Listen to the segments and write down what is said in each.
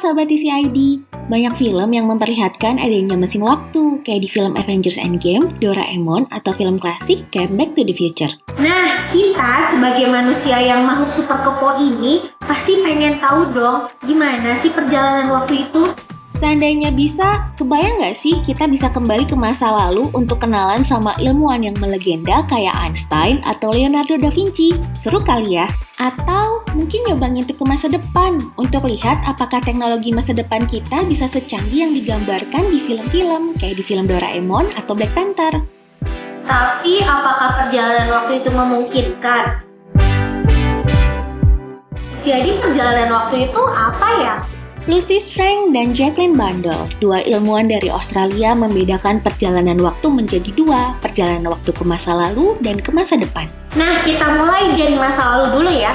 Sahabat TCID, banyak film yang memperlihatkan adanya mesin waktu, kayak di film Avengers Endgame, Doraemon, atau film klasik kayak Back to the Future. Nah, kita sebagai manusia yang makhluk super kepo ini pasti pengen tahu dong, gimana sih perjalanan waktu itu? Seandainya bisa, kebayang nggak sih kita bisa kembali ke masa lalu untuk kenalan sama ilmuwan yang melegenda kayak Einstein atau Leonardo da Vinci? Seru kali ya? Atau mungkin nyoba ngintip ke masa depan untuk lihat apakah teknologi masa depan kita bisa secanggih yang digambarkan di film-film kayak di film Doraemon atau Black Panther. Tapi apakah perjalanan waktu itu memungkinkan? Jadi perjalanan waktu itu apa ya? Lucy Strang dan Jacqueline Bandel, dua ilmuwan dari Australia, membedakan perjalanan waktu menjadi dua, perjalanan waktu ke masa lalu dan ke masa depan. Nah, kita mulai dari masa lalu dulu ya.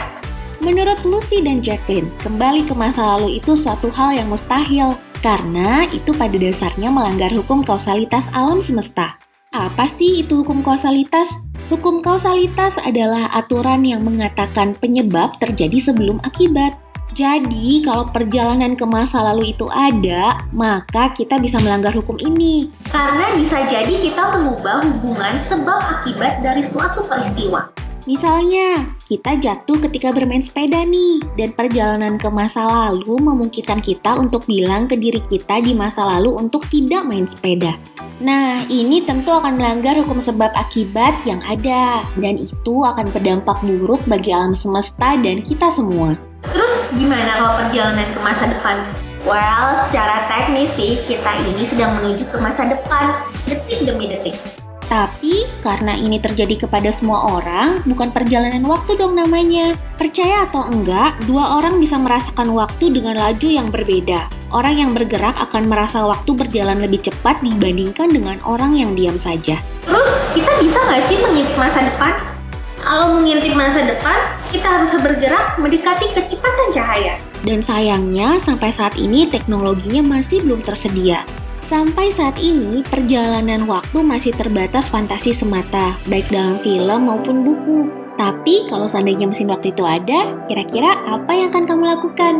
Menurut Lucy dan Jacqueline, kembali ke masa lalu itu suatu hal yang mustahil, karena itu pada dasarnya melanggar hukum kausalitas alam semesta. Apa sih itu hukum kausalitas? Hukum kausalitas adalah aturan yang mengatakan penyebab terjadi sebelum akibat. Jadi, kalau perjalanan ke masa lalu itu ada, maka kita bisa melanggar hukum ini. Karena bisa jadi kita mengubah hubungan sebab akibat dari suatu peristiwa. Misalnya, kita jatuh ketika bermain sepeda nih, dan perjalanan ke masa lalu memungkinkan kita untuk bilang ke diri kita di masa lalu untuk tidak main sepeda. Nah, ini tentu akan melanggar hukum sebab akibat yang ada, dan itu akan berdampak buruk bagi alam semesta dan kita semua. Terus gimana kalau perjalanan ke masa depan? Well, secara teknis sih kita ini sedang menuju ke masa depan, detik demi detik. Tapi, karena ini terjadi kepada semua orang, bukan perjalanan waktu dong namanya. Percaya atau enggak, dua orang bisa merasakan waktu dengan laju yang berbeda. Orang yang bergerak akan merasa waktu berjalan lebih cepat dibandingkan dengan orang yang diam saja. Terus, kita bisa nggak sih mengintip masa depan? Kalau mengintip masa depan, kita harus bergerak mendekati kecepatan cahaya. Dan sayangnya, sampai saat ini teknologinya masih belum tersedia. Sampai saat ini, perjalanan waktu masih terbatas fantasi semata, baik dalam film maupun buku. Tapi, kalau seandainya mesin waktu itu ada, kira-kira apa yang akan kamu lakukan?